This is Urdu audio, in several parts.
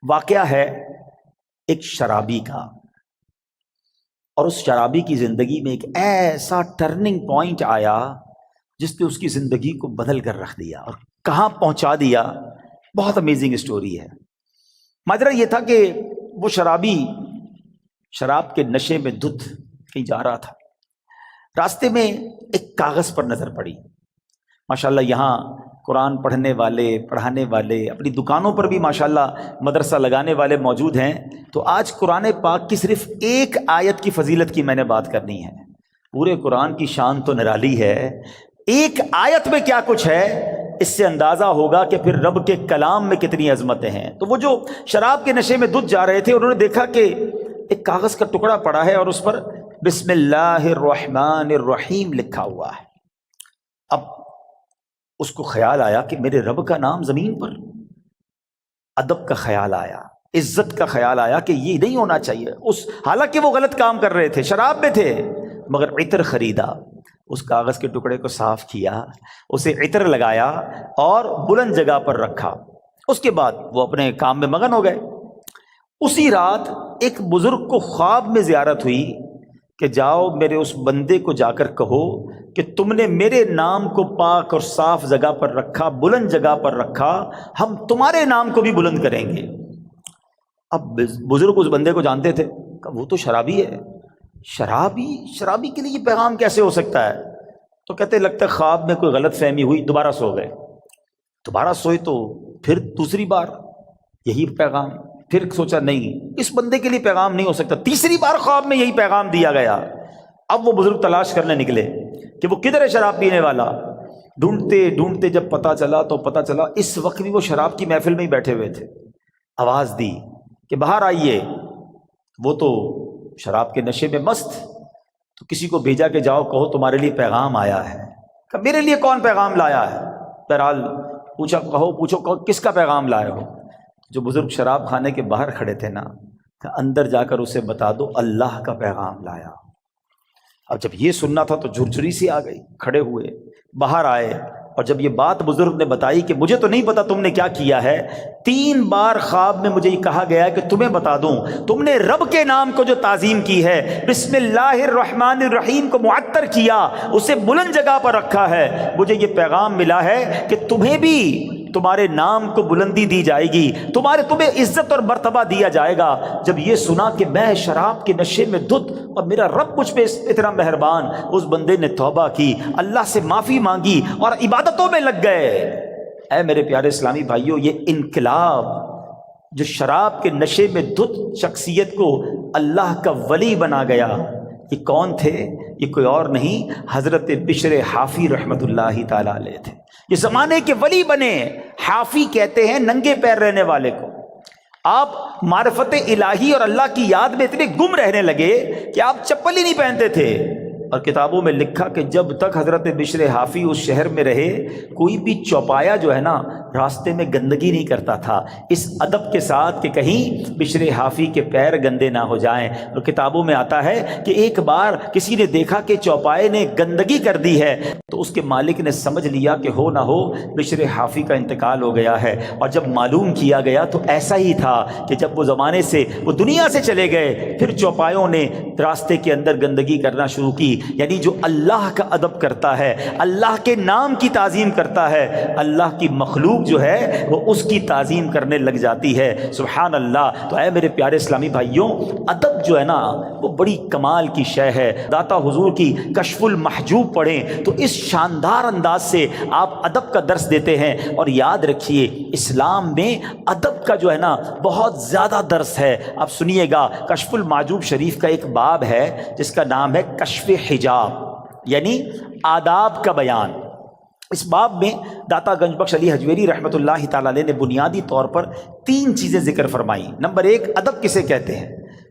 واقعہ ہے ایک شرابی کا، اور اس شرابی کی زندگی میں ایک ایسا ٹرننگ پوائنٹ آیا جس نے اس کی زندگی کو بدل کر رکھ دیا اور کہاں پہنچا دیا۔ بہت امیزنگ اسٹوری ہے۔ ماجرا یہ تھا کہ وہ شرابی شراب کے نشے میں دھت کہیں جا رہا تھا، راستے میں ایک کاغذ پر نظر پڑی۔ ماشاءاللہ یہاں قرآن پڑھنے والے، پڑھانے والے، اپنی دکانوں پر بھی ماشاءاللہ مدرسہ لگانے والے موجود ہیں، تو آج قرآن پاک کی صرف ایک آیت کی فضیلت کی میں نے بات کرنی ہے۔ پورے قرآن کی شان تو نرالی ہے، ایک آیت میں کیا کچھ ہے اس سے اندازہ ہوگا کہ پھر رب کے کلام میں کتنی عظمتیں ہیں۔ تو وہ جو شراب کے نشے میں دھت جا رہے تھے، انہوں نے دیکھا کہ ایک کاغذ کا ٹکڑا پڑا ہے اور اس پر بسم اللہ الرحمن الرحیم لکھا ہوا ہے۔ اب اس کو خیال آیا کہ میرے رب کا نام زمین پر، ادب کا خیال آیا، عزت کا خیال آیا کہ یہ نہیں ہونا چاہیے۔ حالانکہ وہ غلط کام کر رہے تھے، شراب میں تھے، مگر عطر خریدا، اس کاغذ کے ٹکڑے کو صاف کیا، اسے عطر لگایا اور بلند جگہ پر رکھا۔ اس کے بعد وہ اپنے کام میں مگن ہو گئے۔ اسی رات ایک بزرگ کو خواب میں زیارت ہوئی کہ جاؤ میرے اس بندے کو جا کر کہو کہ تم نے میرے نام کو پاک اور صاف جگہ پر رکھا، بلند جگہ پر رکھا، ہم تمہارے نام کو بھی بلند کریں گے۔ اب بزرگ اس بندے کو جانتے تھے، وہ تو شرابی ہے، شرابی کے لیے یہ پیغام کیسے ہو سکتا ہے؟ تو کہتے لگتا ہے خواب میں کوئی غلط فہمی ہوئی، دوبارہ سو گئے، دوبارہ سوئے تو پھر دوسری بار یہی پیغام، پھر سوچا نہیں اس بندے کے لیے پیغام نہیں ہو سکتا، تیسری بار خواب میں یہی پیغام دیا گیا۔ اب وہ بزرگ تلاش کرنے نکلے کہ وہ کدھر ہے شراب پینے والا۔ ڈھونڈتے ڈھونڈتے جب پتہ چلا اس وقت بھی وہ شراب کی محفل میں ہی بیٹھے ہوئے تھے۔ آواز دی کہ باہر آئیے، وہ تو شراب کے نشے میں مست، تو کسی کو بھیجا کہ جاؤ کہو تمہارے لیے پیغام آیا ہے۔ کہ میرے لیے کون پیغام لایا ہے؟ بہرحال پوچھو کس کا پیغام لائے ہو؟ جو بزرگ شراب خانے کے باہر کھڑے تھے نا، کہ اندر جا کر اسے بتا دو اللہ کا پیغام لایا۔ اب جب یہ سننا تھا تو جھرجھری سی آ گئی، کھڑے ہوئے باہر آئے، اور جب یہ بات بزرگ نے بتائی کہ مجھے تو نہیں پتا تم نے کیا کیا ہے، 3 بار خواب میں مجھے یہ کہا گیا ہے کہ تمہیں بتا دوں، تم نے رب کے نام کو جو تعظیم کی ہے، بسم اللہ الرحمن الرحیم کو معطر کیا، اسے بلند جگہ پر رکھا ہے، مجھے یہ پیغام ملا ہے کہ تمہیں بھی تمہارے نام کو بلندی دی جائے گی، تمہیں عزت اور مرتبہ دیا جائے گا۔ جب یہ سنا کہ میں شراب کے نشے میں دھت اور میرا رب مجھ پہ اتنا مہربان، اس بندے نے توبہ کی، اللہ سے معافی مانگی اور عبادتوں میں لگ گئے۔ اے میرے پیارے اسلامی بھائیوں، یہ انقلاب جو شراب کے نشے میں دھت شخصیت کو اللہ کا ولی بنا گیا، یہ کون تھے؟ یہ کوئی اور نہیں، حضرت بشر حافی رحمۃ اللہ تعالی علیہ تھے۔ یہ زمانے کے ولی بنے۔ حافی کہتے ہیں ننگے پیر رہنے والے کو۔ آپ معرفت الہی اور اللہ کی یاد میں اتنے گم رہنے لگے کہ آپ چپل ہی نہیں پہنتے تھے۔ اور کتابوں میں لکھا کہ جب تک حضرت بشر حافی اس شہر میں رہے، کوئی بھی چوپایا جو ہے نا راستے میں گندگی نہیں کرتا تھا، اس ادب کے ساتھ کہ کہیں بشر حافی کے پیر گندے نہ ہو جائیں۔ اور کتابوں میں آتا ہے کہ ایک بار کسی نے دیکھا کہ چوپائے نے گندگی کر دی ہے، تو اس کے مالک نے سمجھ لیا کہ ہو نہ ہو بشر حافی کا انتقال ہو گیا ہے۔ اور جب معلوم کیا گیا تو ایسا ہی تھا کہ جب وہ زمانے سے وہ دنیا سے چلے گئے، پھر چوپایوں نے راستے کے اندر گندگی کرنا شروع کی۔ یعنی جو اللہ کا ادب کرتا ہے، اللہ کے نام کی تعظیم کرتا ہے، اللہ کی مخلوق جو ہے وہ اس کی تعظیم کرنے لگ جاتی ہے۔ سبحان اللہ۔ تو اے میرے پیارے اسلامی بھائیوں، ادب جو ہے نا وہ بڑی کمال کی شے ہے۔ داتا حضور کی کشف المحجوب پڑھیں تو اس شاندار انداز سے آپ ادب کا درس دیتے ہیں۔ اور یاد رکھیے اسلام میں ادب کا جو ہے نا بہت زیادہ درس ہے۔ آپ سنیے گا، کشف المحجوب شریف کا ایک باب ہے جس کا نام ہے کشف حجاب، یعنی آداب کا بیان۔ اس باب میں داتا گنج بخش علی حجویری رحمۃ اللہ تعالی علیہ نے بنیادی طور پر 3 چیزیں ذکر فرمائی۔ نمبر 1 ادب کسے کہتے ہیں،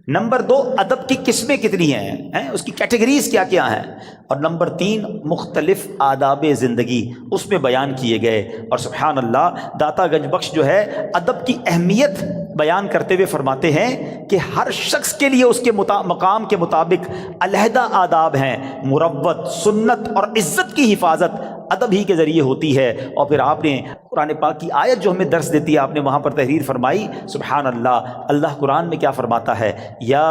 نمبر 2 ادب کی قسمیں کتنی ہیں، اس کی کیٹیگریز کیا کیا ہیں، اور نمبر 3 مختلف آداب زندگی اس میں بیان کیے گئے۔ اور سبحان اللہ، داتا گنج بخش جو ہے ادب کی اہمیت بیان کرتے ہوئے فرماتے ہیں کہ ہر شخص کے لیے اس کے مقام کے مطابق علیحدہ آداب ہیں۔ مروت، سنت اور عزت کی حفاظت ادب ہی کے ذریعے ہوتی ہے۔ اور پھر آپ نے قرآن پاک کی آیت جو ہمیں درس دیتی ہے، آپ نے وہاں پر تحریر فرمائی، سبحان اللہ۔ اللہ قرآن میں کیا فرماتا ہے؟ یا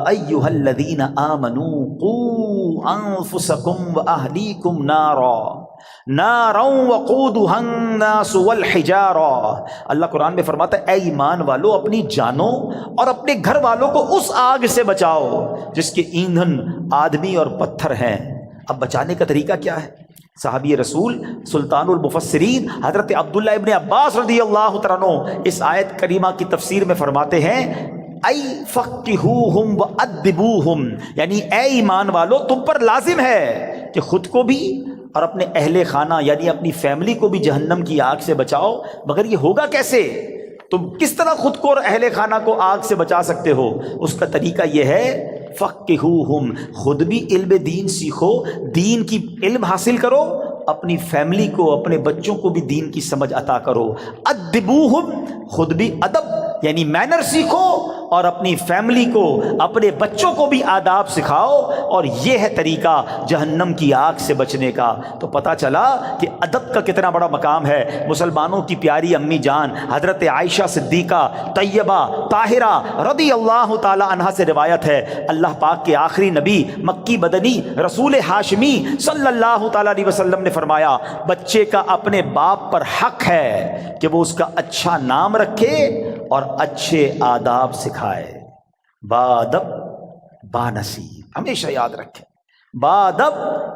ایھا الذین آمنوا قوا انفسکم واہلیکم نارا وقودها الناس والحجارہ۔ اللہ قرآن میں فرماتا ہے، اے ایمان والو، اپنی جانوں اور اپنے گھر والوں کو اس آگ سے بچاؤ جس کے ایندھن آدمی اور پتھر ہیں۔ اب بچانے کا طریقہ کیا ہے؟ صحابی رسول سلطان المفسرین حضرت عبداللہ ابن عباس رضی اللہ تعالیٰ عنہ اس آیت کریمہ کی تفسیر میں فرماتے ہیں، ای فقہوہم وادبوہم، یعنی اے ایمان والو، تم پر لازم ہے کہ خود کو بھی اور اپنے اہل خانہ یعنی اپنی فیملی کو بھی جہنم کی آگ سے بچاؤ۔ مگر یہ ہوگا کیسے؟ تم کس طرح خود کو اور اہل خانہ کو آگ سے بچا سکتے ہو؟ اس کا طریقہ یہ ہے، فقہوہم، خود بھی علم دین سیکھو، دین کی علم حاصل کرو، اپنی فیملی کو، اپنے بچوں کو بھی دین کی سمجھ عطا کرو۔ ادبوہم، خود بھی ادب یعنی مینر سیکھو اور اپنی فیملی کو، اپنے بچوں کو بھی آداب سکھاؤ، اور یہ ہے طریقہ جہنم کی آگ سے بچنے کا۔ تو پتہ چلا کہ ادب کا کتنا بڑا مقام ہے۔ مسلمانوں کی پیاری امی جان حضرت عائشہ صدیقہ طیبہ طاہرہ رضی اللہ تعالی عنہا سے روایت ہے، اللہ پاک کے آخری نبی مکی بدنی رسول ہاشمی صلی اللہ تعالی علیہ وسلم نے فرمایا، بچے کا اپنے باپ پر حق ہے کہ وہ اس کا اچھا نام رکھے اور اچھے آداب سکھائے۔ بادب بانصیب، ہمیشہ یاد رکھیں، بادب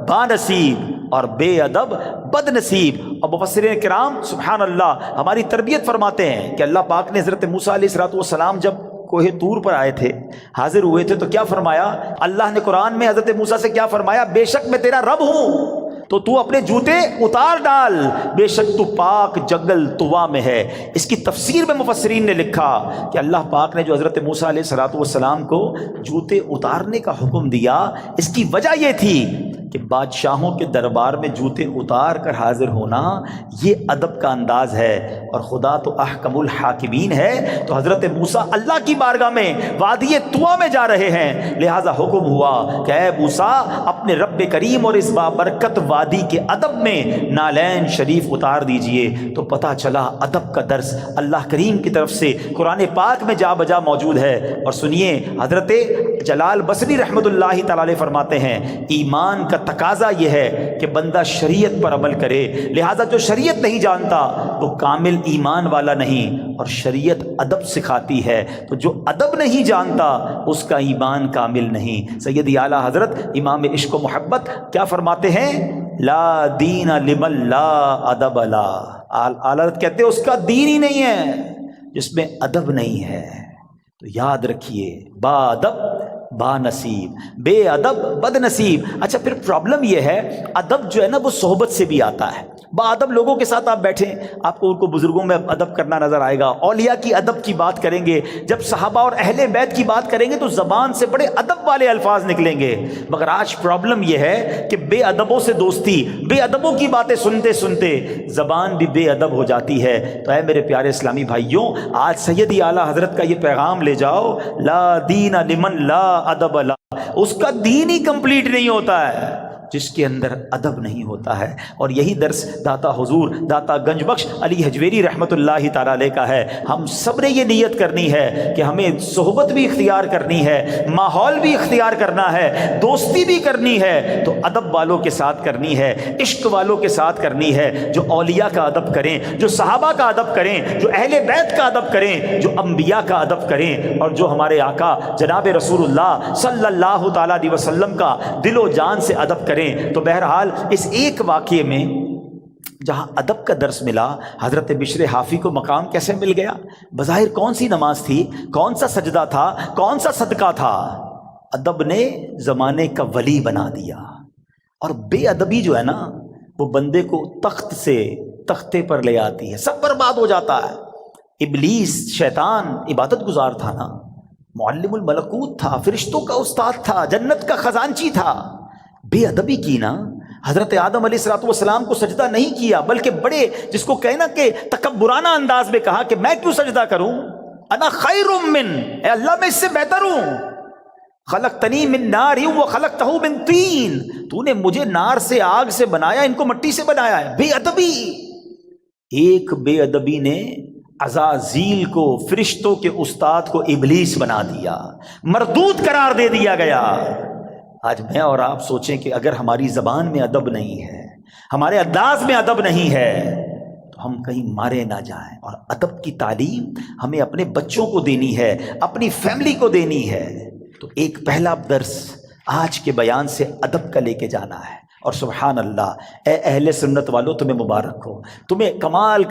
بانصیب اور بے ادب بد نصیب۔ اور مفسرین کرام سبحان اللہ ہماری تربیت فرماتے ہیں کہ اللہ پاک نے حضرت موسیٰ علیہ السلام جب کوہ طور پر آئے تھے، حاضر ہوئے تھے، تو کیا فرمایا؟ اللہ نے قرآن میں حضرت موسیٰ سے کیا فرمایا؟ بے شک میں تیرا رب ہوں، تو اپنے جوتے اتار ڈال، بے شک تو پاک جنگل طوا میں ہے۔ اس کی تفسیر میں مفسرین نے لکھا کہ اللہ پاک نے جو حضرت موسیٰ علیہ السلام کو جوتے اتارنے کا حکم دیا، اس کی وجہ یہ تھی کہ بادشاہوں کے دربار میں جوتے اتار کر حاضر ہونا یہ ادب کا انداز ہے، اور خدا تو احکم الحاکمین ہے۔ تو حضرت موسیٰ اللہ کی بارگاہ میں وادی طوا میں جا رہے ہیں، لہٰذا حکم ہوا کہ اے موسیٰ، اپنے رب کریم اور اس بابرکت وادی کے ادب میں نالین شریف اتار دیجئے۔ تو پتہ چلا ادب کا درس اللہ کریم کی طرف سے قرآن پاک میں جا بجا موجود ہے۔ اور سنیے، حضرت جلال بصری رحمۃ اللہ تعالی علیہ فرماتے ہیں، ایمان کا تقاضا یہ ہے کہ بندہ شریعت پر عمل کرے، لہذا جو شریعت نہیں جانتا وہ کامل ایمان والا نہیں، اور شریعت ادب سکھاتی ہے، تو جو ادب نہیں جانتا اس کا ایمان کامل نہیں۔ سیدی اعلیٰ حضرت امام عشق و محبت کیا فرماتے ہیں؟ لا دین لمن لا ادب لا۔ اعلیٰ حضرت کہتے ہیں اس کا دین ہی نہیں ہے جس میں ادب نہیں ہے۔ تو یاد رکھیے، با ادب با نصیب، بے ادب بد نصیب۔ اچھا، پھر پرابلم یہ ہے، ادب جو ہے نا وہ صحبت سے بھی آتا ہے۔ با ادب لوگوں کے ساتھ آپ بیٹھیں، آپ کو ان کو بزرگوں میں ادب کرنا نظر آئے گا، اولیاء کی ادب کی بات کریں گے، جب صحابہ اور اہل بیت کی بات کریں گے تو زبان سے بڑے ادب والے الفاظ نکلیں گے۔ مگر آج پرابلم یہ ہے کہ بے ادبوں سے دوستی، بے ادبوں کی باتیں سنتے سنتے زبان بھی بے ادب ہو جاتی ہے۔ تو اے میرے پیارے اسلامی بھائیوں، آج سیدی اعلیٰ حضرت کا یہ پیغام لے جاؤ، لا دین لمن لا ادب لا۔ اس کا دین ہی کمپلیٹ نہیں ہوتا ہے جس کے اندر ادب نہیں ہوتا ہے۔ اور یہی درس داتا حضور داتا گنج بخش علی حجویری رحمۃ اللہ تعالی علیہ کا ہے۔ ہم سب نے یہ نیت کرنی ہے کہ ہمیں صحبت بھی اختیار کرنی ہے، ماحول بھی اختیار کرنا ہے، دوستی بھی کرنی ہے، تو ادب والوں کے ساتھ کرنی ہے، عشق والوں کے ساتھ کرنی ہے، جو اولیاء کا ادب کریں، جو صحابہ کا ادب کریں، جو اہل بیت کا ادب کریں، جو انبیاء کا ادب کریں، اور جو ہمارے آقا جناب رسول اللہ صلی اللہ تعالی علیہ وسلم کا دل و جان سے ادب کریں۔ تو بہرحال اس ایک واقعے میں جہاں ادب کا درس ملا، حضرت بشر حافی کو مقام کیسے مل گیا؟ بظاہر کون سی نماز تھی، کون سا سجدہ تھا، کون سا صدقہ تھا؟ ادب نے زمانے کا ولی بنا دیا۔ اور بے ادبی جو ہے نا وہ بندے کو تخت سے تختے پر لے آتی ہے، سب برباد ہو جاتا ہے۔ ابلیس شیطان عبادت گزار تھا نا، معلم الملکوت تھا، فرشتوں کا استاد تھا، جنت کا خزانچی تھا، بے ادبی کی نا، حضرت آدم علیہ السلام کو سجدہ نہیں کیا، بلکہ بڑے جس کو کہنا کہ تکبرانہ انداز میں کہا کہ میں کیوں سجدہ کروں، انا خیر من، اے اللہ میں اس سے بہتر ہوں۔ خلقتنی من نار وخلقتہ من طین، تو نے مجھے نار سے، آگ سے بنایا، ان کو مٹی سے بنایا ہے۔ بے ادبی، ایک بے ادبی نے عزازیل کو، فرشتوں کے استاد کو ابلیس بنا دیا، مردود قرار دے دیا گیا۔ آج میں اور آپ سوچیں کہ اگر ہماری زبان میں ادب نہیں ہے، ہمارے انداز میں ادب نہیں ہے، تو ہم کہیں مارے نہ جائیں۔ اور ادب کی تعلیم ہمیں اپنے بچوں کو دینی ہے، اپنی فیملی کو دینی ہے۔ تو ایک پہلا درس آج کے بیان سے ادب کا لے کے جانا ہے۔ اور سبحان اللہ، اے اہل سنت والو، تمہیں مبارک ہو، تمہیں کمال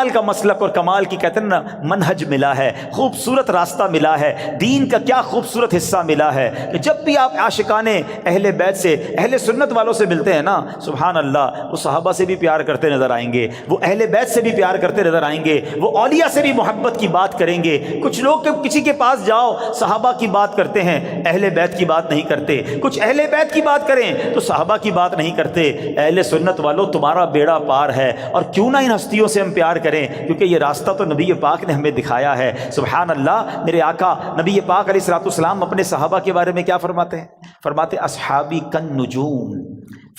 کا مسلک اور کمال کی کہتے ہیں نا منہج ملا ہے، خوبصورت راستہ ملا ہے، دین کا کیا خوبصورت حصہ ملا ہے کہ جب بھی آپ عاشقان اہل بیت سے، اہل سنت والوں سے ملتے ہیں نا، سبحان اللہ، وہ صحابہ سے بھی پیار کرتے نظر آئیں گے، وہ اہل بیت سے بھی پیار کرتے نظر آئیں گے، وہ اولیاء سے بھی محبت کی بات کریں گے۔ کچھ لوگ کسی کے پاس جاؤ صحابہ کی بات کرتے ہیں، اہل بیت کی بات نہیں کرتے، کچھ اہل بیت کی بات کریں تو صحابہ کی بات نہیں کرتے۔ اہل سنت والوں، تمہارا بیڑا پار ہے، اور کیوں نہ ان ہستیوں سے ہم پیار کریں، کیونکہ یہ راستہ تو نبی پاک نے ہمیں دکھایا ہے۔ سبحان اللہ، میرے آقا نبی پاک علیہ الصلوۃ والسلام اپنے صحابہ کے بارے میں کیا فرماتے ہیں؟ فرماتے اصحابی کالنجوم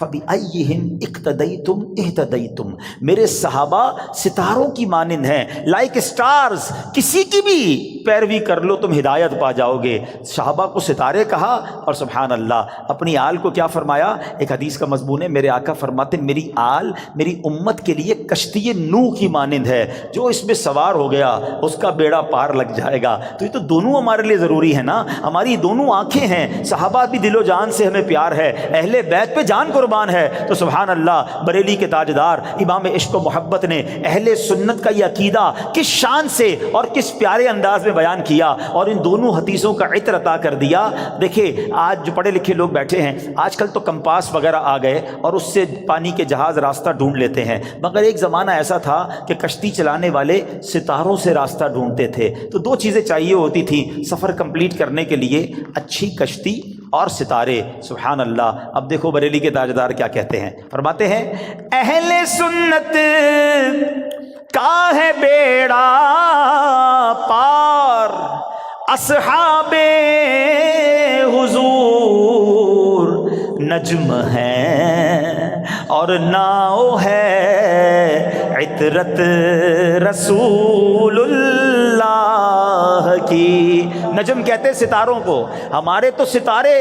فبأیہم اقتدیتم اہتدیتم، میرے صحابہ ستاروں کی مانند ہیں، لائک اسٹارز، کسی کی بھی پیروی کر لو تم ہدایت پا جاؤ گے۔ صحابہ کو ستارے کہا، اور سبحان اللہ اپنی آل کو کیا فرمایا؟ ایک حدیث کا مضمون ہے، میرے آقا فرماتے میری آل میری امت کے لیے کشتی نوح کی مانند ہے، جو اس میں سوار ہو گیا اس کا بیڑا پار لگ جائے گا۔ تو یہ تو دونوں ہمارے لیے ضروری ہے نا، ہماری دونوں آنکھیں ہیں، صحابہ بھی دل و جان سے ہمیں پیار ہے، اہل بیت پہ جان قربان ہے۔ تو سبحان اللہ، بریلی کے تاجدار امام عشق و محبت نے اہل سنت کا یہ عقیدہ کس شان سے اور کس پیارے انداز میں بیان کیا، اور ان دونوں حدیثوں کا عطر عطا کر دیا۔ دیکھیں آج جو پڑھے لکھے لوگ بیٹھے ہیں، آج کل تو کمپاس وغیرہ آ گئے اور اس سے پانی کے جہاز راستہ ڈھونڈ لیتے ہیں، مگر ایک زمانہ ایسا تھا کہ کشتی چلانے والے ستاروں سے راستہ ڈھونڈتے تھے۔ تو دو چیزیں چاہیے ہوتی تھیں سفر کمپلیٹ کرنے کے لیے، اچھی کشتی اور ستارے۔ سبحان اللہ، اب دیکھو بریلی کے تاجدار کیا کہتے ہیں، فرماتے ہیں اہل سنت کا ہے بیڑا پار، اصحاب حضور نجم ہے اور ناؤ ہے عطرت رسول اللہ کی۔ نجم کہتے ستاروں کو، ہمارے تو ستارے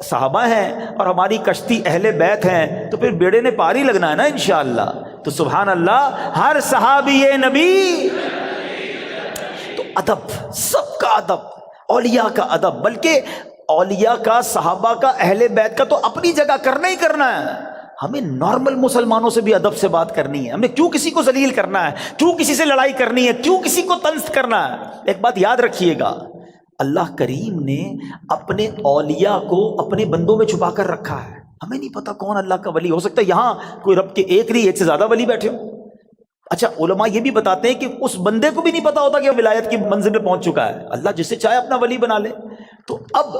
صحابہ ہیں اور ہماری کشتی اہل بیت ہیں، تو پھر بیڑے نے پار ہی لگنا ہے نا انشاءاللہ۔ تو سبحان اللہ، ہر صحابی نبی، تو ادب، سب کا ادب، اولیاء کا ادب، بلکہ اولیاء کا، صحابہ کا، اہل بیت کا تو اپنی جگہ کرنا ہی کرنا ہے۔ ہمیں نارمل مسلمانوں سے بھی ادب سے بات کرنی ہے، ہمیں کیوں کسی کو ذلیل کرنا ہے، کیوں کسی سے لڑائی کرنی ہے، کیوں کسی کو طنز کرنا ہے۔ ایک بات یاد رکھیے گا، اللہ کریم نے اپنے اولیاء کو اپنے بندوں میں چھپا کر رکھا ہے۔ ہمیں نہیں پتا کون اللہ کا ولی ہو سکتا ہے، یہاں کوئی رب کے ایک نہیں ایک سے زیادہ ولی بیٹھے ہو۔ اچھا علماء یہ بھی بتاتے ہیں کہ اس بندے کو بھی نہیں پتا ہوتا کہ وہ ولایت کی منزل میں پہنچ چکا ہے، اللہ جس سے چاہے اپنا ولی بنا لے۔ تو اب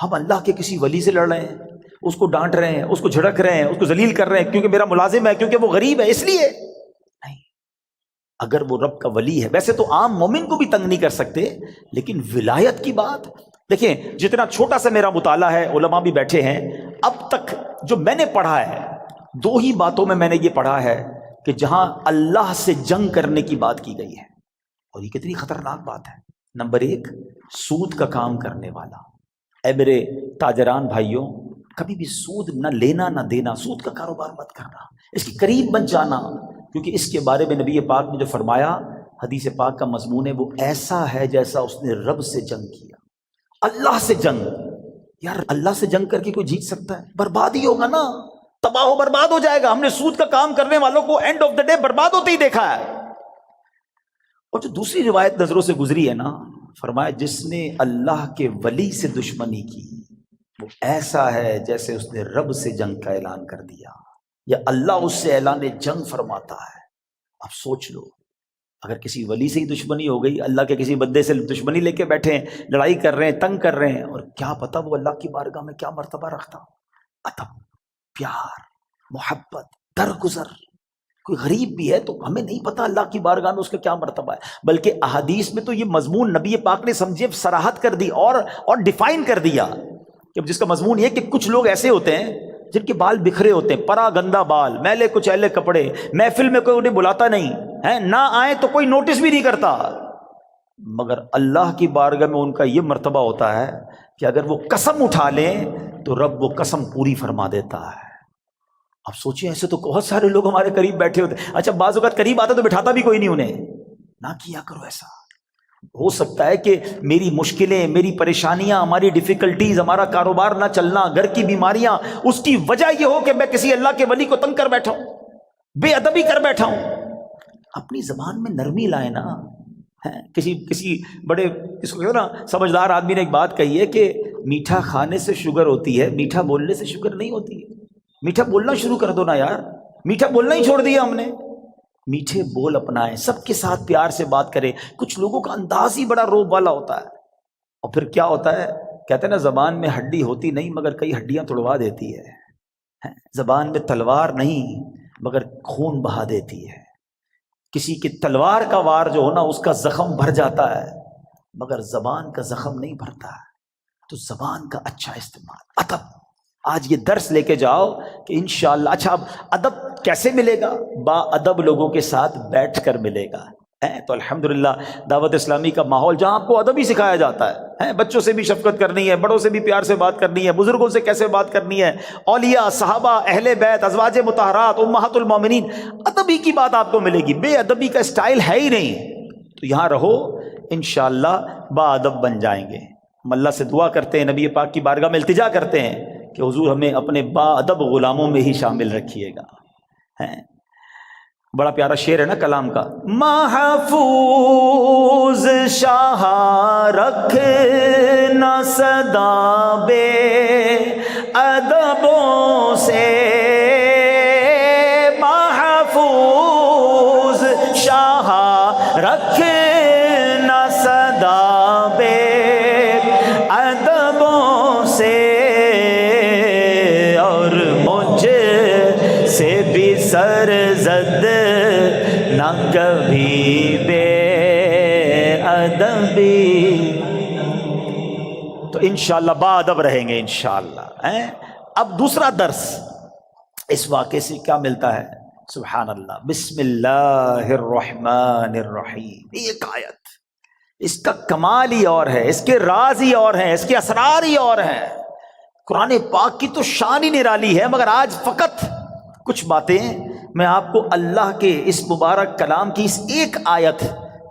ہم اللہ کے کسی ولی سے لڑ رہے ہیں، اس کو ڈانٹ رہے ہیں، اس کو جھڑک رہے ہیں، اس کو ذلیل کر رہے ہیں کیونکہ میرا ملازم ہے، کیونکہ وہ غریب ہے، اس لیے نہیں۔ اگر وہ رب کا ولی ہے، ویسے تو عام مومن کو بھی تنگ نہیں کر سکتے، لیکن ولایت کی بات دیکھیں، جتنا چھوٹا سا میرا مطالعہ ہے، علماء بھی بیٹھے ہیں، اب تک جو میں نے پڑھا ہے، دو ہی باتوں میں نے یہ پڑھا ہے کہ جہاں اللہ سے جنگ کرنے کی بات کی گئی ہے، اور یہ کتنی خطرناک بات ہے۔ نمبر ایک، سود کا کام کرنے والا۔ اے میرے تاجران بھائیوں، کبھی بھی سود نہ لینا نہ دینا، سود کا کاروبار مت کرنا، اس کے قریب مت جانا، کیونکہ اس کے بارے میں نبی پاک نے جو فرمایا، حدیث پاک کا مضمون ہے، وہ ایسا ہے جیسا اس نے رب سے جنگ کیا۔ اللہ سے جنگ، یار اللہ سے جنگ کر کے کوئی جیت سکتا ہے؟ برباد ہی ہوگا نا، تباہ و برباد ہو جائے گا۔ ہم نے سود کا کام کرنے والوں کو اینڈ آف دا ڈے برباد ہوتے ہی دیکھا ہے۔ اور جو دوسری روایت نظروں سے گزری ہے نا، فرمایا جس نے اللہ کے ولی سے دشمنی کی، وہ ایسا ہے جیسے اس نے رب سے جنگ کا اعلان کر دیا، یا اللہ اس سے اعلان جنگ فرماتا ہے۔ اب سوچ لو، اگر کسی ولی سے ہی دشمنی ہو گئی، اللہ کے کسی بندے سے دشمنی لے کے بیٹھے ہیں، لڑائی کر رہے ہیں، تنگ کر رہے ہیں، اور کیا پتہ وہ اللہ کی بارگاہ میں کیا مرتبہ رکھتا۔ ادب، پیار، محبت، درگزر، کوئی غریب بھی ہے تو ہمیں نہیں پتا اللہ کی بارگاہ میں اس کا کیا مرتبہ ہے، بلکہ احادیث میں تو یہ مضمون نبی پاک نے سمجھے صراحت کر دی اور ڈیفائن کر دیا، کہ جس کا مضمون یہ کہ کچھ لوگ ایسے ہوتے ہیں جن کے بال بکھرے ہوتے ہیں، پرا گندا بال، میلے کچھ ایلے کپڑے، محفل میں کوئی انہیں بلاتا نہیں ہے، نہ آئے تو کوئی نوٹس بھی نہیں کرتا، مگر اللہ کی بارگاہ میں ان کا یہ مرتبہ ہوتا ہے کہ اگر وہ قسم اٹھا لیں تو رب وہ قسم پوری فرما دیتا ہے۔ اب سوچیں، ایسے تو بہت سارے لوگ ہمارے قریب بیٹھے ہوتے ہیں، اچھا بعض اوقات قریب آتا تو بٹھاتا بھی کوئی نہیں انہیں، نہ کیا کرو ایسا۔ ہو سکتا ہے کہ میری مشکلیں، میری پریشانیاں، ہماری ڈیفیکلٹیز، ہمارا کاروبار نہ چلنا، گھر کی بیماریاں، اس کی وجہ یہ ہو کہ میں کسی اللہ کے ولی کو تنگ کر بیٹھا ہوں، بے ادبی کر بیٹھا ہوں۔ اپنی زبان میں نرمی لائے نا۔ کسی بڑے اس کو نا سمجھدار آدمی نے ایک بات کہی ہے کہ میٹھا کھانے سے شوگر ہوتی ہے، میٹھا بولنے سے شوگر نہیں ہوتی ہے۔ میٹھا بولنا شروع کر دو نا یار، میٹھا بولنا ہی چھوڑ دیا ہم نے۔ میٹھے بول اپنائیں، سب کے ساتھ پیار سے بات کریں۔ کچھ لوگوں کا انداز ہی بڑا روب والا ہوتا ہے، اور پھر کیا ہوتا ہے، کہتے ہیں نا زبان میں ہڈی ہوتی نہیں مگر کئی ہڈیاں توڑوا دیتی ہے۔ زبان میں تلوار نہیں مگر خون بہا دیتی ہے۔ کسی کی تلوار کا وار جو ہو نا اس کا زخم بھر جاتا ہے، مگر زبان کا زخم نہیں بھرتا ہے۔ تو زبان کا اچھا استعمال، ادب۔ آج یہ درس لے کے جاؤ کہ انشاءاللہ۔ اچھا اب ادب کیسے ملے گا؟ با ادب لوگوں کے ساتھ بیٹھ کر ملے گا۔ تو الحمدللہ دعوت اسلامی کا ماحول جہاں آپ کو ادب ہی سکھایا جاتا ہے، بچوں سے بھی شفقت کرنی ہے، بڑوں سے بھی پیار سے بات کرنی ہے، بزرگوں سے کیسے بات کرنی ہے، اولیاء، صحابہ، اہل بیت، ازواج مطہرات، امہات المومنین، ادب ہی کی بات آپ کو ملے گی۔ بے ادبی کا اسٹائل ہے ہی نہیں۔ تو یہاں رہو، انشاءاللہ با ادب بن جائیں گے۔ ہم اللہ سے دعا کرتے ہیں، نبی پاک کی بارگاہ میں التجا کرتے ہیں کہ حضور ہمیں اپنے با ادب غلاموں میں ہی شامل رکھیے گا۔ بڑا پیارا شعر ہے نا کلام کا، محفوظ شاہ رکھنا صدا بے ادبوں سے، محفوظ شاہ رکھنا صدا بے ادبوں سے، اور مجھ سے بھی سرزد نہ کبھی بے ادبی۔ تو انشاءاللہ با ادب رہیں گے انشاءاللہ۔ اب دوسرا درس اس واقعے سے کیا ملتا ہے؟ سبحان اللہ، بسم اللہ الرحمن الرحیم۔ ایک آیت، اس کا کمال ہی اور ہے، اس کے راز ہی اور ہیں، اس کے اسرار ہی اور ہیں۔ قرآن پاک کی تو شان ہی نرالی ہے، مگر آج فقط کچھ باتیں میں آپ کو اللہ کے اس مبارک کلام کی اس ایک آیت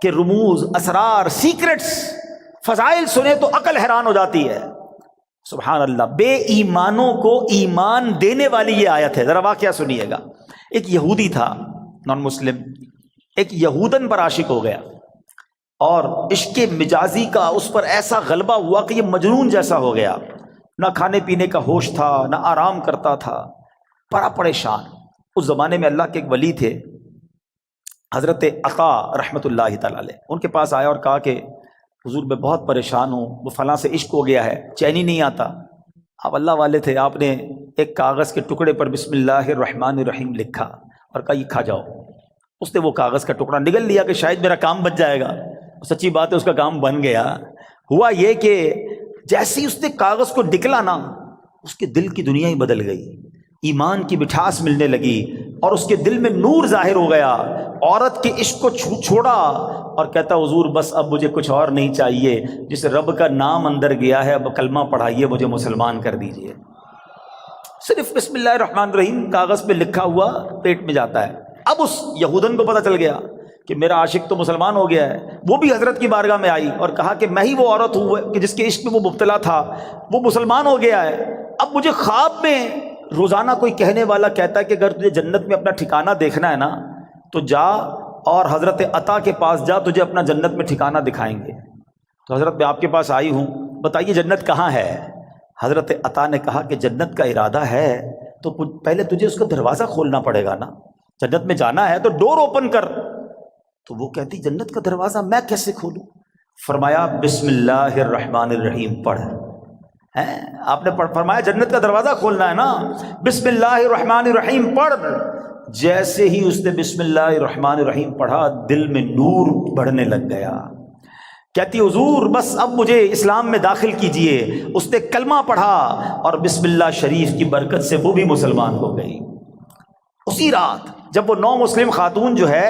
کے رموز، اسرار، سیکرٹس، فضائل سنے تو عقل حیران ہو جاتی ہے۔ سبحان اللہ، بے ایمانوں کو ایمان دینے والی یہ آیت ہے۔ ذرا واقعہ سنیے گا۔ ایک یہودی تھا، نان مسلم، ایک یہودن پر عاشق ہو گیا، اور عشق مجازی کا اس پر ایسا غلبہ ہوا کہ یہ مجنون جیسا ہو گیا، نہ کھانے پینے کا ہوش تھا، نہ آرام کرتا تھا، بڑا پریشان۔ اس زمانے میں اللہ کے ایک ولی تھے حضرت عطا رحمۃ اللہ تعالی علیہ، ان کے پاس آیا اور کہا کہ حضور میں بہت پریشان ہوں، وہ فلاں سے عشق ہو گیا ہے، چین ہی نہیں آتا۔ آپ اللہ والے تھے، آپ نے ایک کاغذ کے ٹکڑے پر بسم اللہ الرحمن الرحیم لکھا اور کہا یہ کھا جاؤ۔ اس نے وہ کاغذ کا ٹکڑا نگل لیا کہ شاید میرا کام بچ جائے گا۔ سچی بات ہے، اس کا کام بن گیا۔ ہوا یہ کہ جیسے ہی اس نے کاغذ کو نکلا نا، اس کے دل کی دنیا ہی بدل گئی، ایمان کی مٹھاس ملنے لگی، اور اس کے دل میں نور ظاہر ہو گیا۔ عورت کے عشق کو چھوڑا اور کہتا حضور بس اب مجھے کچھ اور نہیں چاہیے، جس رب کا نام اندر گیا ہے اب کلمہ پڑھائیے، مجھے مسلمان کر دیجئے۔ صرف بسم اللہ الرحمن الرحیم کاغذ پہ لکھا ہوا پیٹ میں جاتا ہے۔ اب اس یہودن کو پتہ چل گیا کہ میرا عاشق تو مسلمان ہو گیا ہے۔ وہ بھی حضرت کی بارگاہ میں آئی اور کہا کہ میں ہی وہ عورت ہوں کہ جس کے عشق میں وہ مبتلا تھا، وہ مسلمان ہو گیا ہے۔ اب مجھے خواب میں روزانہ کوئی کہنے والا کہتا ہے کہ اگر تجھے جنت میں اپنا ٹھکانہ دیکھنا ہے نا تو جا اور حضرت عطا کے پاس جا، تجھے اپنا جنت میں ٹھکانہ دکھائیں گے۔ تو حضرت میں آپ کے پاس آئی ہوں، بتائیے جنت کہاں ہے؟ حضرت عطا نے کہا کہ جنت کا ارادہ ہے تو پہلے تجھے اس کا دروازہ کھولنا پڑے گا نا، جنت میں جانا ہے تو ڈور اوپن کر۔ تو وہ کہتی جنت کا دروازہ میں کیسے کھولوں؟ فرمایا بسم اللہ الرحمن الرحیم پڑھ۔ آپ نے فرمایا جنت کا دروازہ کھولنا ہے نا، بسم اللہ الرحمن الرحیم پڑھ۔ جیسے ہی اس نے بسم اللہ الرحمن الرحیم پڑھا دل میں نور بڑھنے لگ گیا. کہتی حضور بس اب مجھے اسلام میں داخل کیجئے. اس نے کلمہ پڑھا اور بسم اللہ شریف کی برکت سے وہ بھی مسلمان ہو گئی. اسی رات جب وہ نو مسلم خاتون جو ہے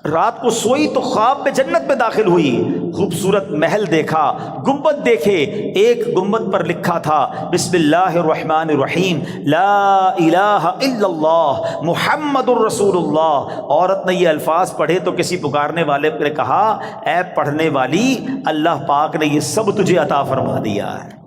رات کو سوئی تو خواب میں جنت میں داخل ہوئی. خوبصورت محل دیکھا, گنبد دیکھے. ایک گنبد پر لکھا تھا بسم اللہ الرحمن الرحیم لا الہ الا اللہ محمد الرسول اللہ. عورت نے یہ الفاظ پڑھے تو کسی پکارنے والے نے کہا اے پڑھنے والی, اللہ پاک نے یہ سب تجھے عطا فرما دیا ہے.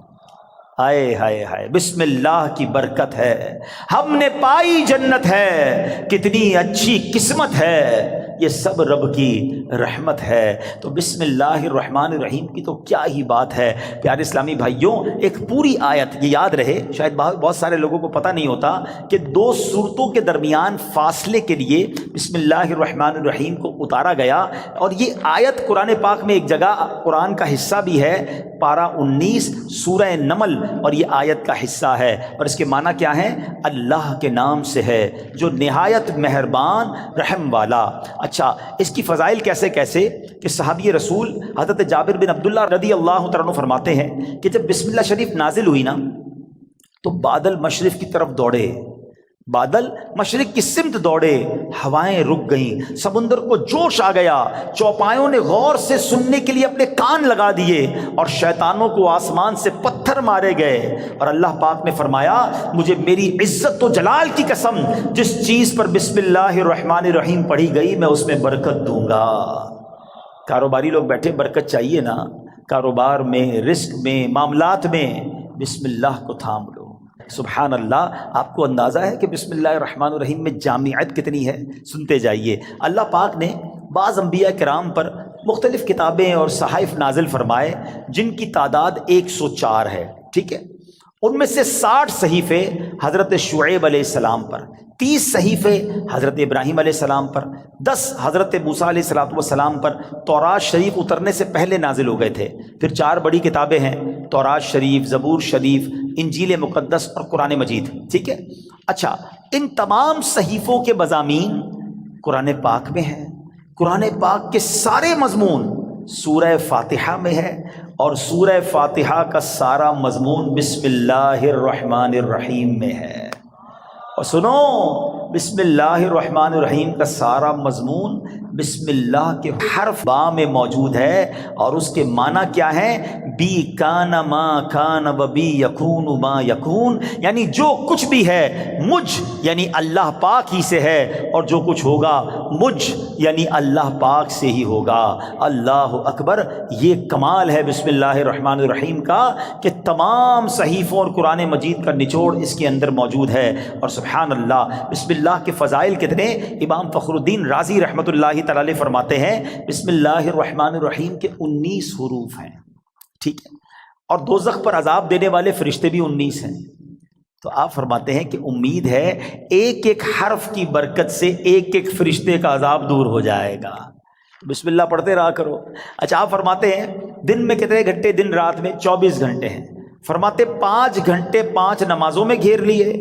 ہائے ہائے ہائے, بسم اللہ کی برکت ہے, ہم نے پائی جنت ہے, کتنی اچھی قسمت ہے, یہ سب رب کی رحمت ہے. تو بسم اللہ الرحمن الرحیم کی تو کیا ہی بات ہے. پیارے اسلامی بھائیوں, ایک پوری آیت, یہ یاد رہے, شاید بہت سارے لوگوں کو پتہ نہیں ہوتا کہ دو صورتوں کے درمیان فاصلے کے لیے بسم اللہ الرحمن الرحیم کو اتارا گیا. اور یہ آیت قرآن پاک میں ایک جگہ قرآن کا حصہ بھی ہے, پارہ 19 سورہ نمل, اور یہ آیت کا حصہ ہے. اور اس کے معنی کیا ہیں؟ اللہ کے نام سے ہے جو نہایت مہربان رحم والا. اچھا, اس کی فضائل کیسے کہ صحابی رسول حضرت جابر بن عبداللہ رضی اللہ تعالیٰ عنہ فرماتے ہیں کہ جب بسم اللہ شریف نازل ہوئی نا تو بادل مشرق کی طرف دوڑے, بادل مشرق کی سمت دوڑے, ہوائیں رک گئیں, سمندر کو جوش آ گیا, چوپایوں نے غور سے سننے کے لیے اپنے کان لگا دیے, اور شیطانوں کو آسمان سے پتھر مارے گئے. اور اللہ پاک نے فرمایا مجھے میری عزت و جلال کی قسم, جس چیز پر بسم اللہ الرحمن الرحیم پڑھی گئی میں اس میں برکت دوں گا. کاروباری لوگ بیٹھے, برکت چاہیے نا کاروبار میں, رزق میں, معاملات میں, بسم اللہ کو تھام لو. سبحان اللہ. آپ کو اندازہ ہے کہ بسم اللہ الرحمن الرحیم میں جامعت کتنی ہے؟ سنتے جائیے. اللہ پاک نے بعض انبیاء کرام پر مختلف کتابیں اور صحائف نازل فرمائے جن کی تعداد 104 ہے, ٹھیک ہے. ان میں سے 60 صحیفے حضرت شعیب علیہ السلام پر, 30 صحیفے حضرت ابراہیم علیہ السلام پر, 10 حضرت موسیٰ علیہ السلام پر تورات شریف اترنے سے پہلے نازل ہو گئے تھے. پھر 4 بڑی کتابیں ہیں, تورات شریف, زبور شریف, انجیل مقدس اور قرآن مجید, ٹھیک ہے. اچھا, ان تمام صحیفوں کے مضامین قرآن پاک میں ہیں. قرآن پاک کے سارے مضمون سورہ فاتحہ میں ہے, اور سورہ فاتحہ کا سارا مضمون بسم اللہ الرحمن الرحیم میں ہے. اور سنو, بسم اللہ الرحمن الرحیم کا سارا مضمون بسم اللہ کے حرف با میں موجود ہے, اور اس کے معنی کیا ہے؟ بی کان ما کان و بی یکون ما یکون, یعنی جو کچھ بھی ہے مجھ یعنی اللہ پاک ہی سے ہے, اور جو کچھ ہوگا مجھ یعنی اللہ پاک سے ہی ہوگا. اللہ اکبر. یہ کمال ہے بسم اللہ الرحمن الرحیم کا کہ تمام صحیفوں اور قرآن مجید کا نچوڑ اس کے اندر موجود ہے. اور سبحان اللہ, بسم اللہ کے فضائل کتنے. امام فخر الدین رازی رحمۃ اللہ تعالی فرماتے ہیں بسم اللہ الرحمن الرحیم کے 19 حروف ہیں, ٹھیک ہے, اور دوزخ پر عذاب دینے والے فرشتے بھی 19 ہیں. تو آپ فرماتے ہیں کہ امید ہے ایک ایک حرف کی برکت سے ایک ایک فرشتے کا عذاب دور ہو جائے گا. بسم اللہ پڑھتے رہا کرو. اچھا, آپ فرماتے ہیں دن میں کتنے گھنٹے؟ دن رات میں 24 گھنٹے ہیں. فرماتے 5 گھنٹے 5 نمازوں میں گھیر لیے,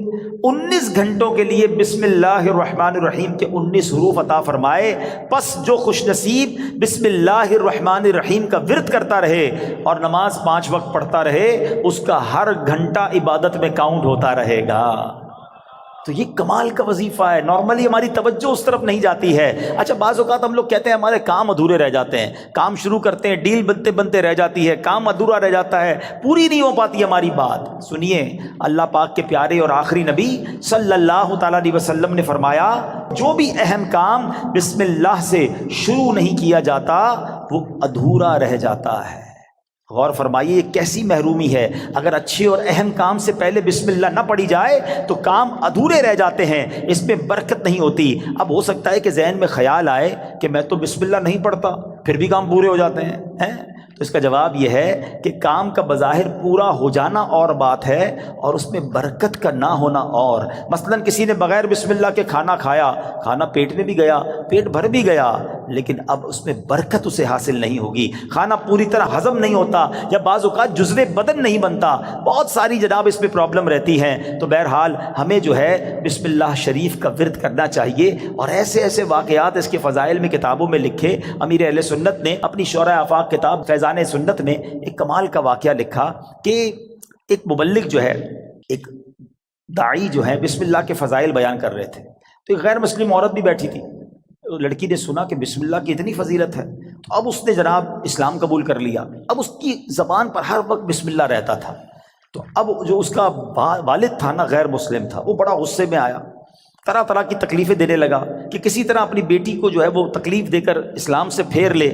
19 گھنٹوں کے لیے بسم اللہ الرحمن الرحیم کے 19 حروف عطا فرمائے. پس جو خوش نصیب بسم اللہ الرحمن الرحیم کا ورد کرتا رہے اور نماز 5 وقت پڑھتا رہے, اس کا ہر گھنٹہ عبادت میں کاؤنٹ ہوتا رہے گا. تو یہ کمال کا وظیفہ ہے. نارملی ہماری توجہ اس طرف نہیں جاتی ہے. اچھا, بعض اوقات ہم لوگ کہتے ہیں ہمارے کام ادھورے رہ جاتے ہیں, کام شروع کرتے ہیں, ڈیل بنتے بنتے رہ جاتی ہے, کام ادھورا رہ جاتا ہے, پوری نہیں ہو پاتی ہماری بات. سنیے, اللہ پاک کے پیارے اور آخری نبی صلی اللہ تعالیٰ علیہ وسلم نے فرمایا جو بھی اہم کام بسم اللہ سے شروع نہیں کیا جاتا وہ ادھورا رہ جاتا ہے. غور فرمائیے, یہ کیسی محرومی ہے. اگر اچھے اور اہم کام سے پہلے بسم اللہ نہ پڑھی جائے تو کام ادھورے رہ جاتے ہیں, اس میں برکت نہیں ہوتی. اب ہو سکتا ہے کہ ذہن میں خیال آئے کہ میں تو بسم اللہ نہیں پڑھتا, پھر بھی کام پورے ہو جاتے ہیں تو اس کا جواب یہ ہے کہ کام کا بظاہر پورا ہو جانا اور بات ہے، اور اس میں برکت کا نہ ہونا اور۔ مثلا کسی نے بغیر بسم اللہ کے کھانا کھایا، کھانا پیٹ میں بھی گیا، پیٹ بھر بھی گیا، لیکن اب اس میں برکت اسے حاصل نہیں ہوگی، کھانا پوری طرح ہضم نہیں ہوتا، یا بعض اوقات جزو بدن نہیں بنتا، بہت ساری جناب اس میں پرابلم رہتی ہیں۔ تو بہرحال ہمیں جو ہے بسم اللہ شریف کا ورد کرنا چاہیے، اور ایسے ایسے واقعات اس کے فضائل میں کتابوں میں لکھے۔ امیر اہل سنت نے اپنی شورۂ آفاق کتاب فیضان سنت میں ایک کمال کا واقعہ لکھا کہ ایک مبلغ جو ہے، ایک داعی جو ہے، بسم اللہ کے فضائل بیان کر رہے تھے، تو ایک غیر مسلم عورت بھی بیٹھی تھی۔ لڑکی نے سنا کہ بسم اللہ کی اتنی فضیلت ہے، تو اب اس نے جناب اسلام قبول کر لیا۔ اب اس کی زبان پر ہر وقت بسم اللہ رہتا تھا، تو اب جو اس کا والد تھا نا، غیر مسلم تھا، وہ بڑا غصے میں آیا، طرح طرح کی تکلیفیں دینے لگا کہ کسی طرح اپنی بیٹی کو جو ہے وہ تکلیف دے کر اسلام سے پھیر لے،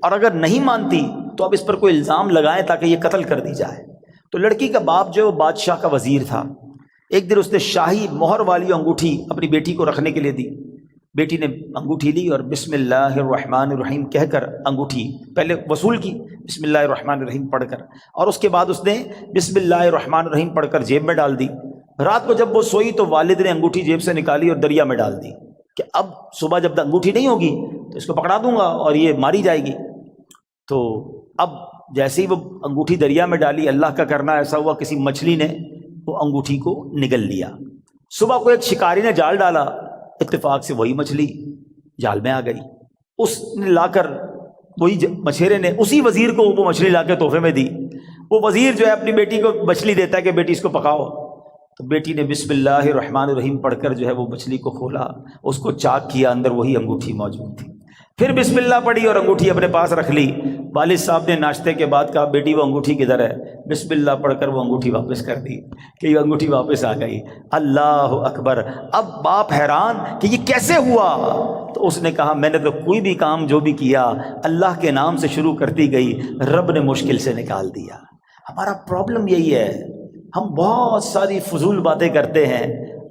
اور اگر نہیں مانتی تو اب اس پر کوئی الزام لگائیں تاکہ یہ قتل کر دی جائے۔ تو لڑکی کا باپ جو بادشاہ کا وزیر تھا، ایک دن اس نے شاہی مہر والی انگوٹھی اپنی بیٹی کو رکھنے کے لیے دی۔ بیٹی نے انگوٹھی لی اور بسم اللہ الرحمن الرحیم کہہ کر انگوٹھی پہلے وصول کی، بسم اللہ الرحمن الرحیم پڑھ کر، اور اس کے بعد اس نے بسم اللہ الرحمن الرحیم پڑھ کر جیب میں ڈال دی۔ رات کو جب وہ سوئی تو والد نے انگوٹھی جیب سے نکالی اور دریا میں ڈال دی کہ اب صبح جب انگوٹھی نہیں ہوگی تو اس کو پکڑا دوں گا اور یہ ماری جائے گی۔ تو اب جیسے ہی وہ انگوٹھی دریا میں ڈالی، اللہ کا کرنا ایسا ہوا کسی مچھلی نے وہ انگوٹھی کو نگل لیا۔ صبح کو ایک شکاری نے جال ڈالا، اتفاق سے وہی مچھلی جال میں آ گئی۔ اس نے لا کر وہی مچھیرے نے اسی وزیر کو وہ مچھلی لا کے تحفے میں دی۔ وہ وزیر جو ہے اپنی بیٹی کو مچھلی دیتا ہے کہ بیٹی اس کو پکاؤ، تو بیٹی نے بسم اللہ الرحمن الرحیم پڑھ کر جو ہے وہ مچھلی کو کھولا، اس کو چاک کیا، اندر وہی انگوٹھی موجود تھی۔ پھر بسم اللہ پڑھی اور انگوٹھی اپنے پاس رکھ لی۔ والد صاحب نے ناشتے کے بعد کہا بیٹی وہ انگوٹھی کدھر ہے؟ بسم اللہ پڑھ کر وہ انگوٹھی واپس کر دی کہ یہ انگوٹھی واپس آ گئی۔ اللہ اکبر! اب باپ حیران کہ یہ کیسے ہوا؟ تو اس نے کہا میں نے تو کوئی بھی کام جو بھی کیا اللہ کے نام سے شروع کرتی گئی، رب نے مشکل سے نکال دیا۔ ہمارا پرابلم یہی ہے، ہم بہت ساری فضول باتیں کرتے ہیں،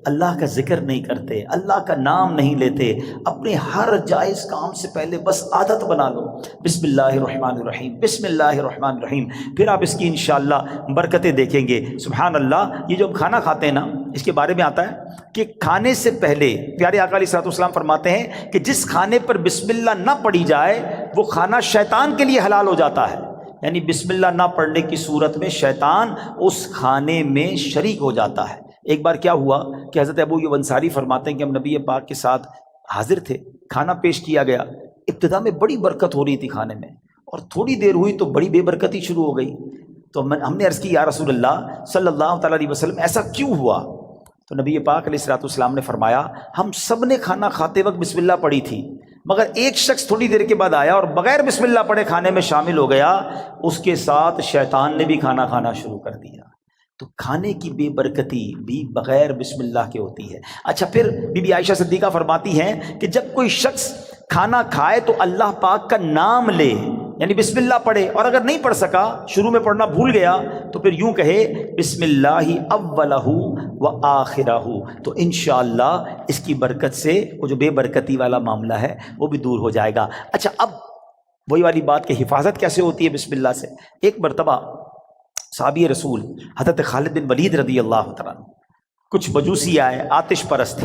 اللہ کا ذکر نہیں کرتے، اللہ کا نام نہیں لیتے، اپنے ہر جائز کام سے پہلے بس عادت بنا لو بسم اللہ الرحمن الرحیم، بسم اللہ الرحمن الرحیم، پھر آپ اس کی انشاءاللہ برکتیں دیکھیں گے۔ سبحان اللہ! یہ جو ہم کھانا کھاتے ہیں نا، اس کے بارے میں آتا ہے کہ کھانے سے پہلے پیارے آقا علیہ الصلوۃ والسلام فرماتے ہیں کہ جس کھانے پر بسم اللہ نہ پڑھی جائے وہ کھانا شیطان کے لیے حلال ہو جاتا ہے، یعنی بسم اللہ نہ پڑھنے کی صورت میں شیطان اس کھانے میں شریک ہو جاتا ہے۔ ایک بار کیا ہوا کہ حضرت ابو ایوب انصاری فرماتے ہیں کہ ہم نبی پاک کے ساتھ حاضر تھے، کھانا پیش کیا گیا، ابتدا میں بڑی برکت ہو رہی تھی کھانے میں، اور تھوڑی دیر ہوئی تو بڑی بے برکتی شروع ہو گئی۔ تو ہم نے عرض کی یا رسول اللہ صلی اللہ تعالیٰ علیہ وسلم ایسا کیوں ہوا؟ تو نبی پاک علیہ الصلوۃ والسلام نے فرمایا ہم سب نے کھانا کھاتے وقت بسم اللہ پڑھی تھی، مگر ایک شخص تھوڑی دیر کے بعد آیا اور بغیر بسم اللہ پڑھے کھانے میں شامل ہو گیا، اس کے ساتھ شیطان نے بھی کھانا کھانا شروع کر دیا۔ تو کھانے کی بے برکتی بھی بغیر بسم اللہ کے ہوتی ہے۔ اچھا، پھر بی بی عائشہ صدیقہ فرماتی ہیں کہ جب کوئی شخص کھانا کھائے تو اللہ پاک کا نام لے، یعنی بسم اللہ پڑھے، اور اگر نہیں پڑھ سکا، شروع میں پڑھنا بھول گیا، تو پھر یوں کہے بسم اللہ اولہ و آخرہ، تو انشاءاللہ اس کی برکت سے وہ جو بے برکتی والا معاملہ ہے وہ بھی دور ہو جائے گا۔ اچھا، اب وہی والی بات کہ حفاظت کیسے ہوتی ہے بسم اللہ سے۔ ایک مرتبہ صحابی رسول حضرت خالد بن ولید رضی اللہ تعالیٰ عنہ، کچھ مجوسی آئے آتش پرست،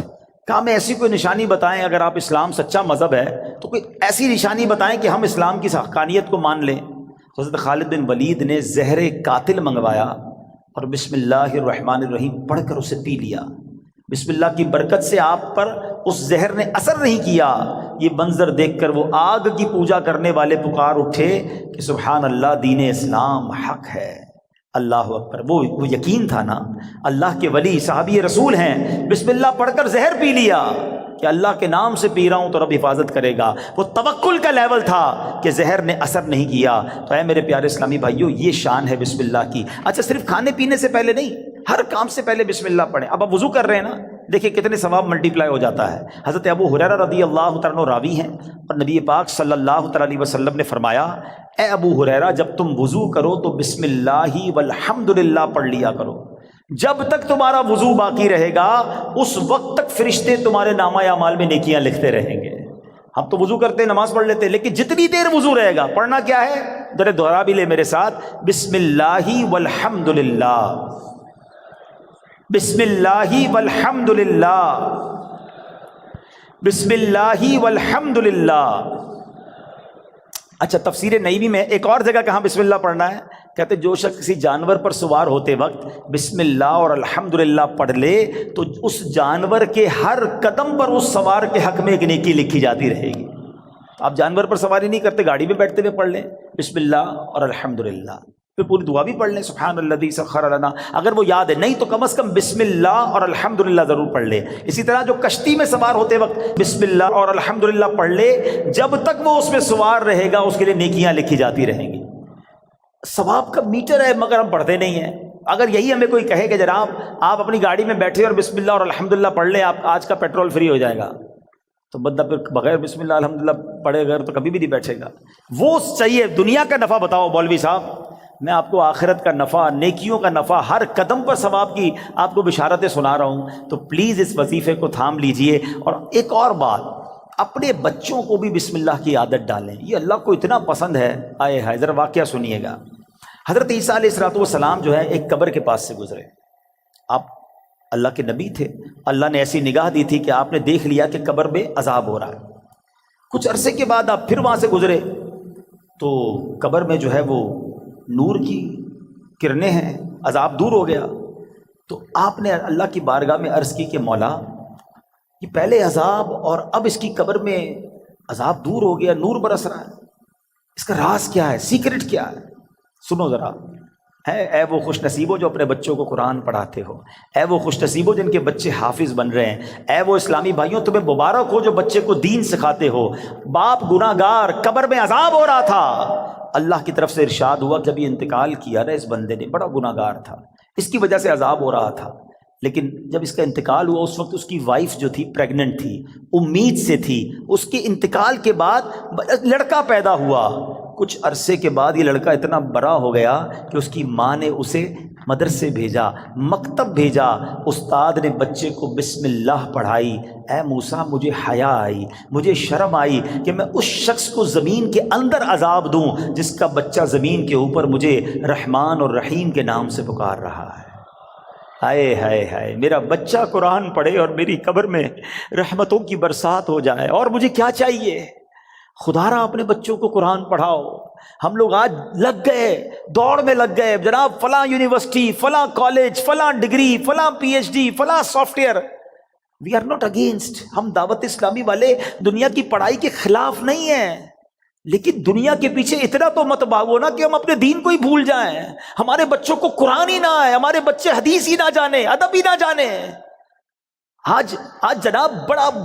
کہا ہمیں ایسی کوئی نشانی بتائیں، اگر آپ اسلام سچا مذہب ہے تو کوئی ایسی نشانی بتائیں کہ ہم اسلام کی حقانیت کو مان لیں۔ حضرت خالد بن ولید نے زہر قاتل منگوایا اور بسم اللہ الرحمن الرحیم پڑھ کر اسے پی لیا۔ بسم اللہ کی برکت سے آپ پر اس زہر نے اثر نہیں کیا۔ یہ منظر دیکھ کر وہ آگ کی پوجا کرنے والے پکار اٹھے کہ سبحان اللہ، دین اسلام حق ہے۔ اللہ اکبر! وہ یقین تھا نا، اللہ کے ولی صحابی رسول ہیں، بسم اللہ پڑھ کر زہر پی لیا کہ اللہ کے نام سے پی رہا ہوں تو رب حفاظت کرے گا۔ وہ توکل کا لیول تھا کہ زہر نے اثر نہیں کیا۔ تو اے میرے پیارے اسلامی بھائیوں، یہ شان ہے بسم اللہ کی۔ اچھا، صرف کھانے پینے سے پہلے نہیں، ہر کام سے پہلے بسم اللہ پڑھیں۔ اب آپ وضو کر رہے ہیں نا، دیکھیں کتنے ثواب ملٹیپلائی ہو جاتا ہے۔ حضرت ابو ہریرہ رضی اللہ تعالیٰ عنہ راوی ہیں، اور نبی پاک صلی اللہ تعالیٰ علیہ وسلم نے فرمایا اے ابو ہریرہ، جب تم وضو کرو تو بسم اللہ والحمدللہ پڑھ لیا کرو۔ جب تک تمہارا وضو باقی رہے گا اس وقت تک فرشتے تمہارے نامہ اعمال میں نیکیاں لکھتے رہیں گے۔ ہم تو وضو کرتے نماز پڑھ لیتے، لیکن جتنی دیر وضو رہے گا پڑھنا کیا ہے؟ ذرا دوہرا بھی لے میرے ساتھ، بسم اللہ والحمد للہ، بسم اللہ والحمد للہ، بسم اللہ والحمد للہ۔ اچھا، تفسیر نعیمی میں ایک اور جگہ کہاں بسم اللہ پڑھنا ہے، کہتے جو شخص کسی جانور پر سوار ہوتے وقت بسم اللہ اور الحمدللہ پڑھ لے تو اس جانور کے ہر قدم پر اس سوار کے حق میں ایک نیکی لکھی جاتی رہے گی۔ آپ جانور پر سواری نہیں کرتے، گاڑی میں بیٹھتے ہوئے پڑھ لیں بسم اللہ اور الحمدللہ، پھر پوری دعا بھی پڑھ لیں سبحان الذی سخر لنا، اگر وہ یاد ہے، نہیں تو کم از کم بسم اللہ اور الحمدللہ ضرور پڑھ لے۔ اسی طرح جو کشتی میں سوار ہوتے وقت بسم اللہ اور الحمدللہ پڑھ لے، جب تک وہ اس میں سوار رہے گا اس کے لیے نیکیاں لکھی جاتی رہیں گی۔ ثواب کا میٹر ہے مگر ہم پڑھتے نہیں ہیں۔ اگر یہی ہمیں کوئی کہے کہ جناب آپ اپنی گاڑی میں بیٹھے اور بسم اللہ اور الحمدللہ پڑھ لیں، آپ آج کا پیٹرول فری ہو جائے گا، تو بندہ پھر بغیر بسم اللہ الحمدللہ پڑھے گا تو کبھی بھی نہیں بیٹھے گا۔ وہ چاہیے دنیا کا نفع بتاؤ مولوی صاحب، میں آپ کو آخرت کا نفع، نیکیوں کا نفع، ہر قدم پر ثواب کی آپ کو بشارتیں سنا رہا ہوں، تو پلیز اس وظیفے کو تھام لیجئے۔ اور ایک اور بات، اپنے بچوں کو بھی بسم اللہ کی عادت ڈالیں، یہ اللہ کو اتنا پسند ہے۔ آئے ہائے، ذرا واقعہ سنیے گا۔ حضرت عیسیٰ علیہ السلام جو ہے ایک قبر کے پاس سے گزرے، آپ اللہ کے نبی تھے، اللہ نے ایسی نگاہ دی تھی کہ آپ نے دیکھ لیا کہ قبر میں عذاب ہو رہا ہے۔ کچھ عرصے کے بعد آپ پھر وہاں سے گزرے تو قبر میں جو ہے وہ نور کی کرنیں ہیں، عذاب دور ہو گیا۔ تو آپ نے اللہ کی بارگاہ میں عرض کی کہ مولا، یہ پہلے عذاب اور اب اس کی قبر میں عذاب دور ہو گیا، نور برس رہا ہے، اس کا راز کیا ہے، سیکرٹ کیا ہے؟ سنو ذرا، اے وہ خوش نصیبوں جو اپنے بچوں کو قرآن پڑھاتے ہو، اے وہ خوش نصیبوں جن کے بچے حافظ بن رہے ہیں، اے وہ اسلامی بھائیوں تمہیں مبارک ہو جو بچے کو دین سکھاتے ہو۔ باپ گناہ گار، قبر میں عذاب ہو رہا تھا، اللہ کی طرف سے ارشاد ہوا جب یہ انتقال کیا نا اس بندے نے، بڑا گناہ گار تھا، اس کی وجہ سے عذاب ہو رہا تھا، لیکن جب اس کا انتقال ہوا اس وقت اس کی وائف جو تھی پریگننٹ تھی، امید سے تھی، اس کے انتقال کے بعد لڑکا پیدا ہوا۔ کچھ عرصے کے بعد یہ لڑکا اتنا بڑا ہو گیا کہ اس کی ماں نے اسے مدرسے بھیجا، مکتب بھیجا، استاد نے بچے کو بسم اللہ پڑھائی۔ اے موسیٰ، مجھے حیا آئی، مجھے شرم آئی کہ میں اس شخص کو زمین کے اندر عذاب دوں جس کا بچہ زمین کے اوپر مجھے رحمان اور رحیم کے نام سے پکار رہا ہے۔ ہائے ہائے ہائے، میرا بچہ قرآن پڑھے اور میری قبر میں رحمتوں کی برسات ہو جائے، اور مجھے کیا چاہیے؟ خدا را اپنے بچوں کو قرآن پڑھاؤ۔ ہم لوگ آج لگ گئے، دوڑ میں لگ گئے، جناب فلاں یونیورسٹی، فلاں کالج، فلاں ڈگری، فلاں پی ایچ ڈی، فلاں software. We are not against, ہم دعوت اسلامی والے دنیا کی پڑھائی کے خلاف نہیں ہیں، لیکن دنیا کے پیچھے اتنا تو مت بھاگو نا کہ ہم اپنے دین کو ہی بھول جائیں، ہمارے بچوں کو قرآن ہی نہ آئے، ہمارے بچے حدیث ہی نہ جانے، ادب ہی نہ جانے۔ آج جناب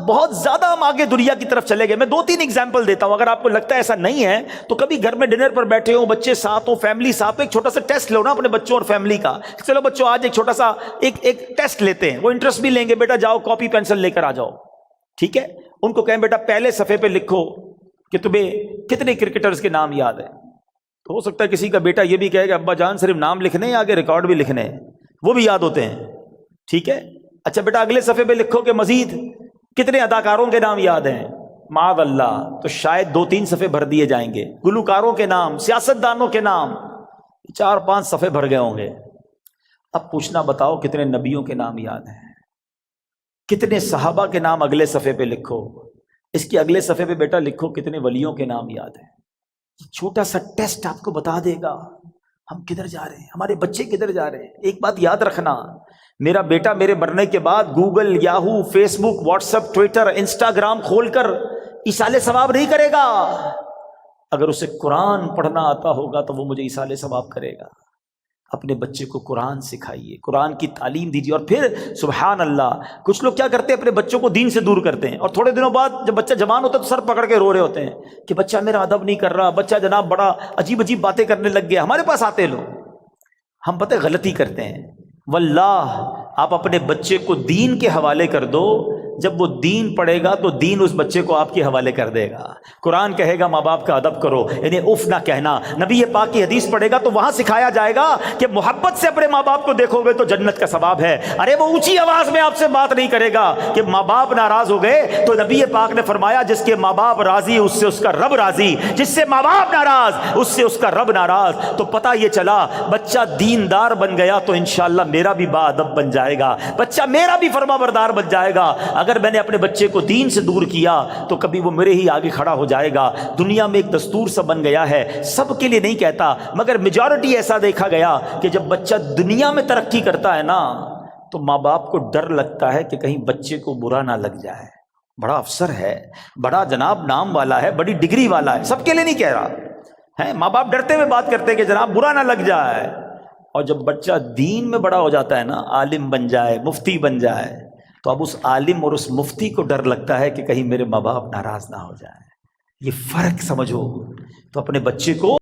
بہت زیادہ ہم آگے دنیا کی طرف چلے گئے۔ میں 2-3 ایگزامپل دیتا ہوں، اگر آپ کو لگتا ہے ایسا نہیں ہے تو کبھی گھر میں ڈنر پر بیٹھے ہوں، بچے ساتھ ہوں، فیملی ساتھ ہوں، ایک چھوٹا سا ٹیسٹ لو نا اپنے بچوں اور فیملی کا۔ چلو بچوں آج ایک چھوٹا سا ایک ٹیسٹ لیتے ہیں، وہ انٹرسٹ بھی لیں گے، بیٹا جاؤ کاپی پینسل لے کر آ جاؤ، ٹھیک ہے؟ ان کو کہیں بیٹا پہلے صفحے پہ لکھو کہ تمہیں کتنے کرکٹرز کے نام یاد ہیں۔ تو ہو سکتا ہے کسی کا بیٹا یہ بھی کہے کہ ابا جان صرف نام لکھنے ہیں، آگے ریکارڈ بھی لکھنے ہیں، وہ بھی یاد ہوتے ہیں، ٹھیک ہے؟ اچھا بیٹا اگلے صفحے پہ لکھو کہ مزید کتنے اداکاروں کے نام یاد ہیں، معاذ اللہ، تو شاید 2-3 صفحے بھر دیے جائیں گے، گلوکاروں کے نام، سیاستدانوں کے نام، 4-5 صفحے بھر گئے ہوں گے۔ اب پوچھنا بتاؤ کتنے نبیوں کے نام یاد ہیں، کتنے صحابہ کے نام اگلے صفحے پہ لکھو، اس کے اگلے صفحے پہ بیٹا لکھو کتنے ولیوں کے نام یاد ہیں۔ یہ چھوٹا سا ٹیسٹ آپ کو بتا دے گا ہم کدھر جا رہے ہیں، ہمارے بچے کدھر جا رہے ہیں۔ ایک بات یاد رکھنا، میرا بیٹا میرے مرنے کے بعد گوگل، یاہو، فیس بک، واٹس ایپ، ٹویٹر، انسٹاگرام کھول کر ایصال ثواب نہیں کرے گا۔ اگر اسے قرآن پڑھنا آتا ہوگا تو وہ مجھے ایصال ثواب کرے گا۔ اپنے بچے کو قرآن سکھائیے، قرآن کی تعلیم دیجیے۔ اور پھر سبحان اللہ، کچھ لوگ کیا کرتے ہیں، اپنے بچوں کو دین سے دور کرتے ہیں، اور تھوڑے دنوں بعد جب بچہ جوان ہوتا ہے تو سر پکڑ کے رو رہے ہوتے ہیں کہ بچہ میرا ادب نہیں کر رہا، بچہ جناب بڑا عجیب عجیب باتیں کرنے لگ گیا۔ ہمارے پاس آتے لوگ، ہم پتہ غلطی کرتے ہیں۔ واللہ آپ اپنے بچے کو دین کے حوالے کر دو، جب وہ دین پڑھے گا تو دین اس بچے کو آپ کے حوالے کر دے گا. قرآن کہے گا ماں باپ کا ادب کرو، یعنی اف نہ کہنا. نبی پاک کی حدیث پڑھے گا تو وہاں سکھایا جائے گا کہ محبت سے اپنے ماں باپ کو دیکھو گے تو جنت کا ثواب ہے. ارے وہ اونچی آواز میں آپ سے بات نہیں کرے گا کہ ماں باپ ناراض ہو گئے، تو نبی پاک نے فرمایا جس کے ماں باپ راضی اس سے اس کا رب راضی، جس سے ماں باپ ناراض اس سے اس کا رب ناراض. تو پتہ یہ چلا بچہ دیندار بن گیا تو انشاءاللہ میرا بھی با ادب بن جائے گا، بچہ میرا بھی فرما بردار بن جائے گا. اگر میں نے اپنے بچے کو دین سے دور کیا تو کبھی وہ میرے ہی آگے کھڑا ہو جائے گا. دنیا میں ایک دستور سا بن گیا ہے، سب کے لیے نہیں کہتا مگر میجورٹی ایسا دیکھا گیا کہ جب بچہ دنیا میں ترقی کرتا ہے نا تو ماں باپ کو ڈر لگتا ہے کہ کہیں بچے کو برا نہ لگ جائے. بڑا افسر ہے، بڑا جناب نام والا ہے، بڑی ڈگری والا ہے، سب کے لیے نہیں کہہ رہا ہے. ماں باپ ڈرتے ہوئے بات کرتے ہیں کہ جناب برا نہ لگ جائے. اور جب بچہ دین میں بڑا ہو جاتا ہے نا، عالم بن جائے، مفتی بن جائے، تو اب اس عالم اور اس مفتی کو ڈر لگتا ہے کہ کہیں میرے ماں باپ ناراض نہ ہو جائے. یہ فرق سمجھو. تو اپنے بچے کو